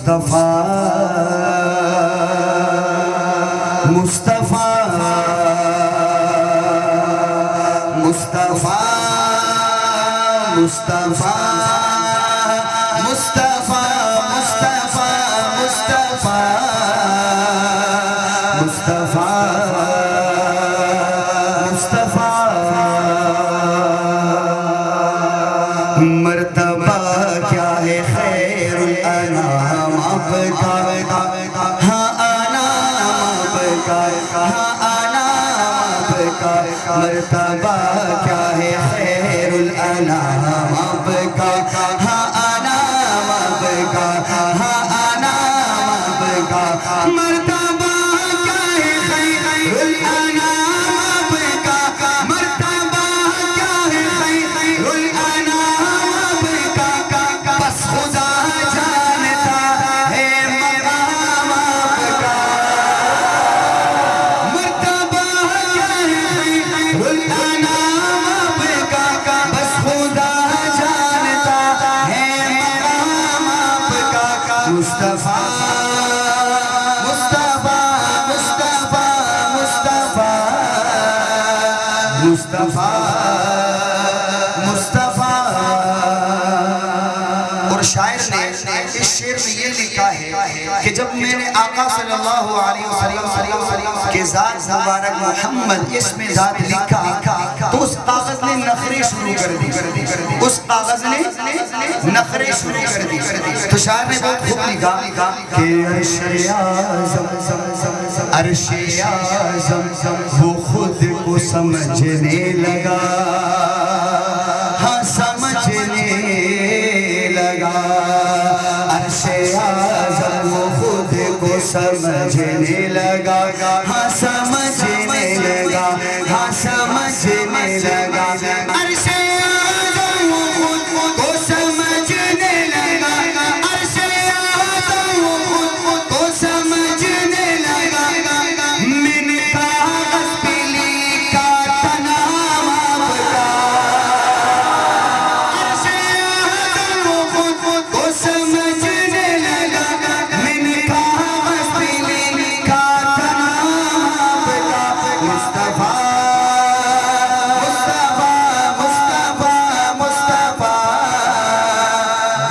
مصطفیٰ مصطفیٰ مصطفیٰ مصطفیٰ مصطفیٰ مصطفیٰ مصطفیٰ مصطفیٰ مرتبہ کیا ہے خیر الانام آپ کا ہاں انام آپ کا ہاں انام آپ کا مرتبہ کیا ہے خیر الانام آپ کا ہاں انام آپ کا ہاں انام آپ کا مرتبہ کیا ہے خیر الانام آپ کا مرتبہ کیا ہے خیر الانام آپ کا بس خدا جانتا ہے مقام آپ کا مرتبہ کیا ہے خیر الانام آپ کا بس خدا جانتا ہے مقام آپ کا مصطفیٰ مصطفیٰ مصطفیٰ مصطفیٰ مصطفیٰ مصطفیٰ اور شاعر نے اس شعر میں یہ لکھا ہے کہ جب میں نے آقا صلی اللہ علیہ وسلم کے ذات مبارک محمد اسم ذات لکھا تو اس کاغذ نے نخرے شروع کر دی اس کاغذ نے نخرے شروع کر دی تو شاعر نے بہت خوب لکھا کہ عرش اعظم وہ خود کو سمجھنے لگا ہاں سمجھنے لگا عرش اعظم وہ خود کو سمجھنے لگا ہاں سمجھنے لگا ہاں سمجھنے لگا عرش اعظم وہ خود کو سمجھنے لگا عرش اعظم وہ خود کو سمجھنے لگا من کاغذ پہ لکھا تھا نام آپ کا عرش اعظم وہ خود کو سمجھنے لگا من کاغذ پہ لکھا تھا نام آپ کا مصطفیٰ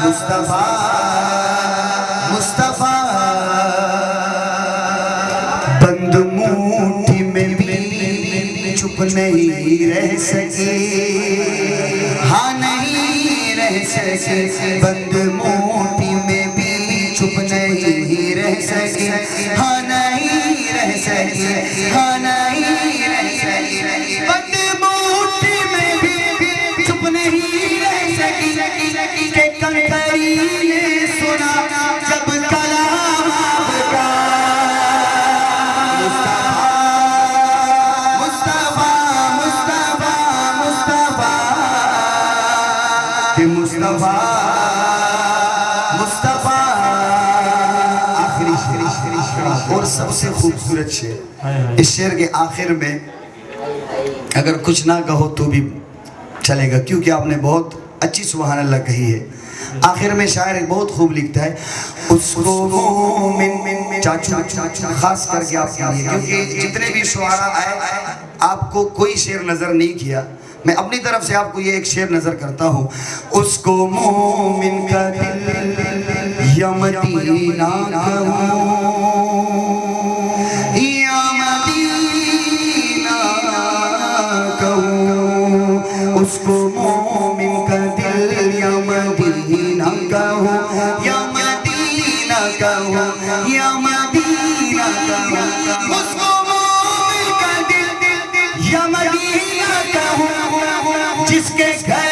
مصطفیٰ مصطفیٰ بند موٹھی میں بھی چپ نہیں رہ سکے ہاں نہیں رہ سکے بند موٹھی میں بھی چپ نہیں رہ سکے ہاں نہیں رہ سکے ہاں نہیں رہ سکے بند موٹھی میں بھی چپ نہیں رہ سکے کہ کنکری نے سنا جب کلام آپ کا مصطفیٰ مصطفیٰ مصطفیٰ کہ مصطفیٰ مصطفیٰ آخری شعر اور سب سے خوبصورت شعر اس شعر کے آخر میں اگر کچھ نہ کہو تو بھی چلے گا کیونکہ آپ نے بہت اچھی سبحان اللہ کہی ہے آخر میں شاعر ایک بہت خوب لکھتا ہے اس کو مومن چاچو خاص کر کے آپ کے لیے کیونکہ جتنے بھی شعراء آئے آپ کو کوئی شعر نظر نہیں کیا میں اپنی طرف سے آپ کو یہ ایک شعر نظر کرتا ہوں اس کو مومن کا دل یا مدینہ کہوں یا مدینہ کہوں اس کو مومن کا دل یا مدینہ کہوں یا مدینہ کہوں یا مدینہ کہوں اس کو مومن کا دل یا مدینہ کہوں جس کے گھر